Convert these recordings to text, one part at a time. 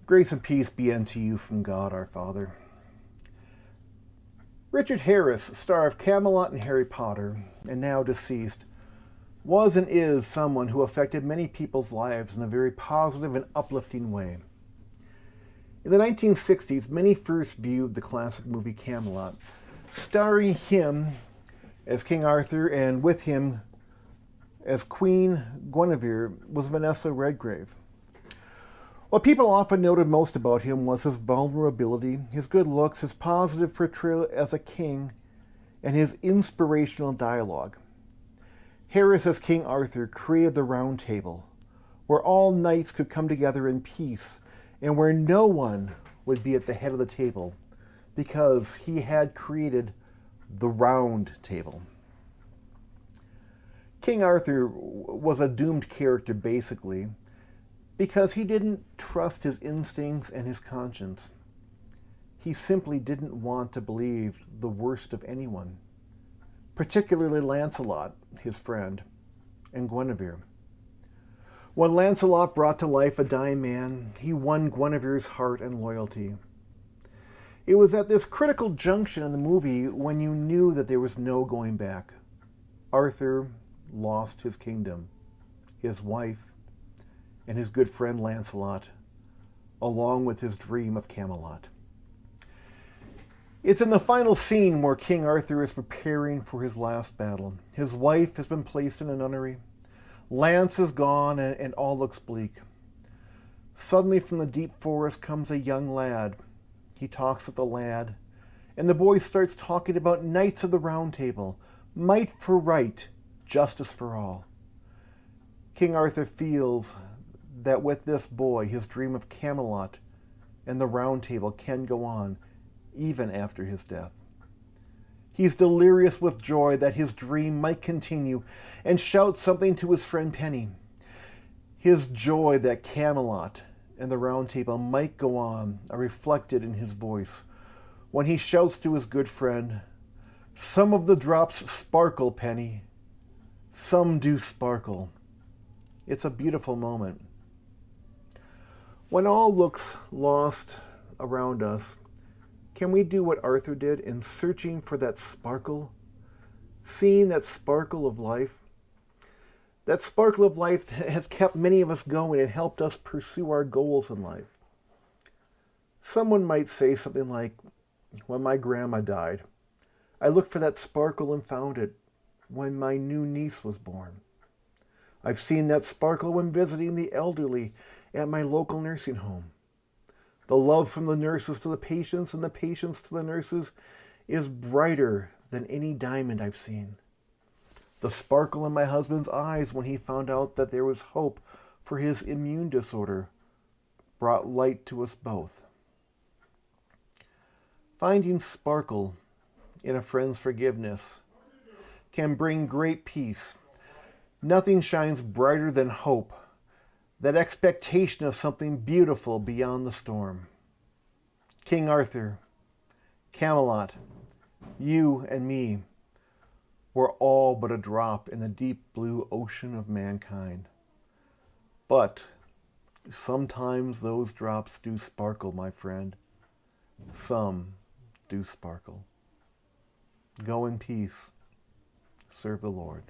Grace and peace be unto you from God our Father. Richard Harris, star of Camelot and Harry Potter, and now deceased, was and is someone who affected many people's lives in a very positive and uplifting way. In the 1960s, many first viewed the classic movie Camelot, starring him as King Arthur and with him as Queen Guinevere was Vanessa Redgrave. What people often noted most about him was his vulnerability, his good looks, his positive portrayal as a king, and his inspirational dialogue. Harris as King Arthur created the Round Table, where all knights could come together in peace, and where no one would be at the head of the table, because he had created the Round Table. King Arthur was a doomed character, basically, because he didn't trust his instincts and his conscience. He simply didn't want to believe the worst of anyone, particularly Lancelot, his friend, and Guinevere. When Lancelot brought to life a dying man, he won Guinevere's heart and loyalty. It was at this critical junction in the movie when you knew that there was no going back. Arthur lost his kingdom, his wife, and his good friend Lancelot, along with his dream of Camelot. It's in the final scene where King Arthur is preparing for his last battle. His wife has been placed in a nunnery. Lance is gone and all looks bleak. Suddenly from the deep forest comes a young lad. He talks with the lad, and the boy starts talking about Knights of the Round Table, might for right, justice for all. King Arthur feels that with this boy, his dream of Camelot and the Round Table can go on, even after his death. He's delirious with joy that his dream might continue and shouts something to his friend Penny. His joy that Camelot and the Round Table might go on are reflected in his voice when he shouts to his good friend, "Some of the drops sparkle, Penny. Some do sparkle." It's a beautiful moment. When all looks lost around us, can we do what Arthur did in searching for that sparkle, seeing that sparkle of life? That sparkle of life has kept many of us going and helped us pursue our goals in life. Someone might say something like, "When my grandma died, I looked for that sparkle and found it when my new niece was born. I've seen that sparkle when visiting the elderly at my local nursing home. The love from the nurses to the patients and the patients to the nurses is brighter than any diamond I've seen. The sparkle in my husband's eyes when he found out that there was hope for his immune disorder brought light to us both." Finding sparkle in a friend's forgiveness can bring great peace. Nothing shines brighter than hope, that expectation of something beautiful beyond the storm. King Arthur, Camelot, you and me were all but a drop in the deep blue ocean of mankind. But sometimes those drops do sparkle, my friend. Some do sparkle. Go in peace. Serve the Lord.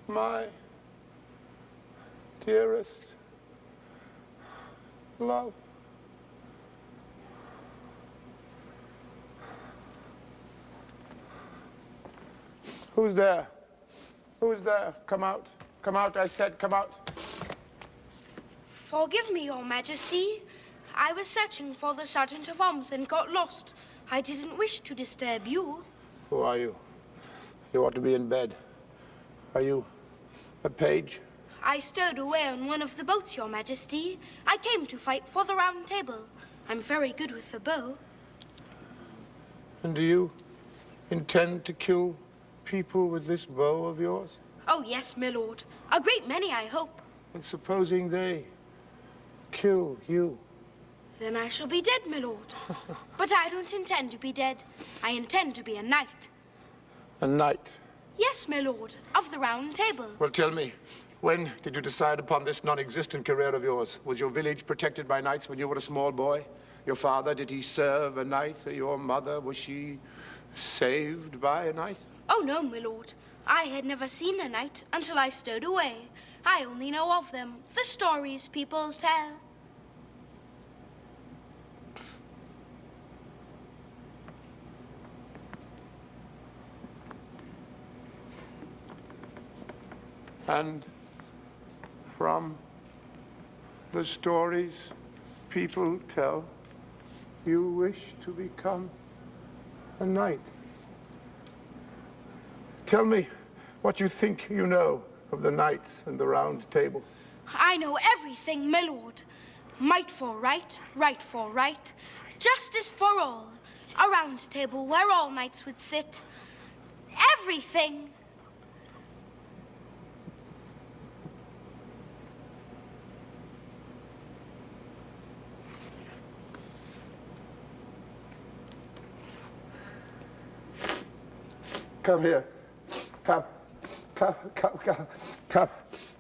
My dearest love. Who's there? Who's there? Come out. Come out, I said, come out. Forgive me, Your Majesty. I was searching for the Sergeant of Arms and got lost. I didn't wish to disturb you. Who are you? You ought to be in bed. Are you a page? I stowed away on one of the boats, Your Majesty. I came to fight for the Round Table. I'm very good with the bow. And do you intend to kill people with this bow of yours? Oh, yes, my lord. A great many, I hope. And supposing they kill you, Then I shall be dead, my lord. But I don't intend to be dead. I intend to be a knight. A knight? Yes, my lord, of the Round Table. Well, tell me, when did you decide upon this non-existent career of yours? Was your village protected by knights when you were a small boy? Your father, did he serve a knight? Or your mother, was she saved by a knight? Oh, no, my lord. I had never seen a knight until I stowed away. I only know of them, the stories people tell. And from the stories people tell, you wish to become a knight. Tell me what you think you know of the knights and the Round Table. I know everything, my lord. Might for right, right for right, justice for all. A round table where all knights would sit. Everything. Come here.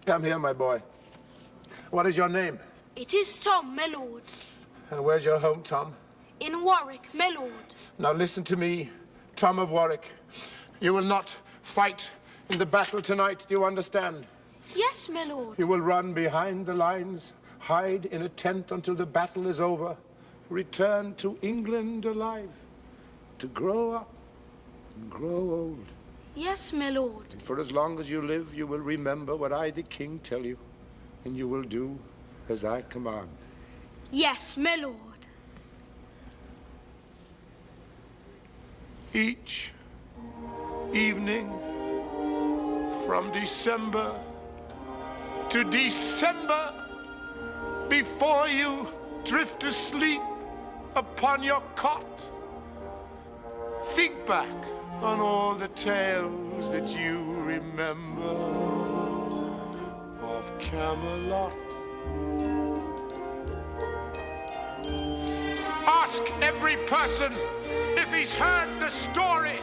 Come here, my boy. What is your name? It is Tom, my lord. And where's your home, Tom? In Warwick, my lord. Now listen to me, Tom of Warwick. You will not fight in the battle tonight, do you understand? Yes, my lord. You will run behind the lines, hide in a tent until the battle is over, return to England alive, to grow up and grow old. Yes, my lord. And for as long as you live, you will remember what I, the king, tell you, and you will do as I command. Yes, my lord. Each evening from December to December, before you drift asleep upon your cot, think back on all the tales that you remember of Camelot. Ask every person if he's heard the story,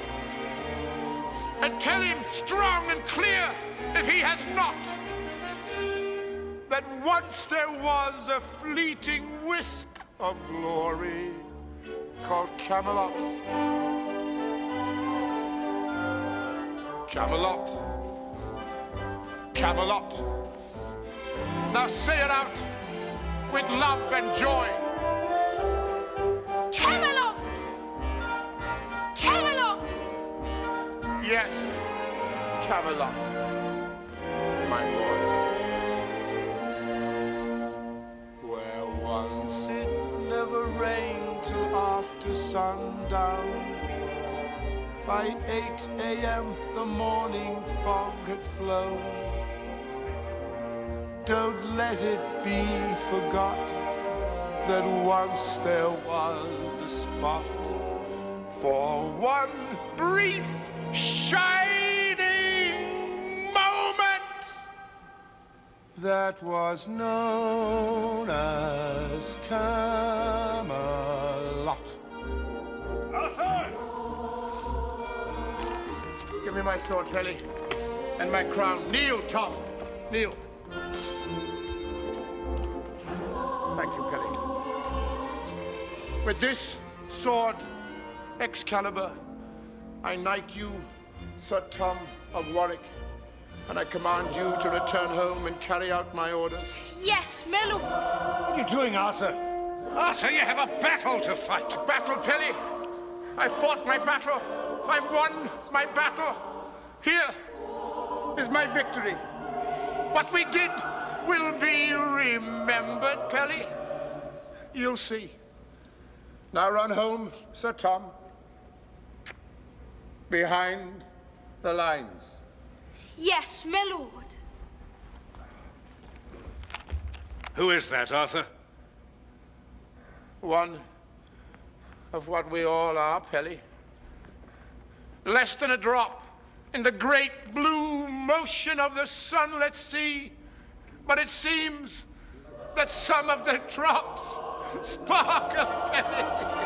and tell him strong and clear if he has not, that once there was a fleeting wisp of glory called Camelot. Camelot. Camelot. Now say it out with love and joy. Camelot! Camelot! Yes, Camelot, my boy. Where once it never rained till after sundown. By 8 a.m. the morning fog had flown. Don't let it be forgot that once there was a spot for one brief shining moment that was known as Camelot. Arthur! Give me my sword, Pelly, and my crown. Kneel, Tom. Kneel. Thank you, Pelly. With this sword, Excalibur, I knight you, Sir Tom of Warwick, and I command you to return home and carry out my orders. Yes, my lord. What are you doing, Arthur? Arthur, you have a battle to fight. Battle, Pelly. I fought my battle. I've won my battle. Here is my victory. What we did will be remembered, Pelly. You'll see. Now run home, Sir Tom. Behind the lines. Yes, my lord. Who is that, Arthur? One of what we all are, Pelly. Less than a drop in the great blue motion of the sunlit sea. But it seems that some of the drops sparkle penny.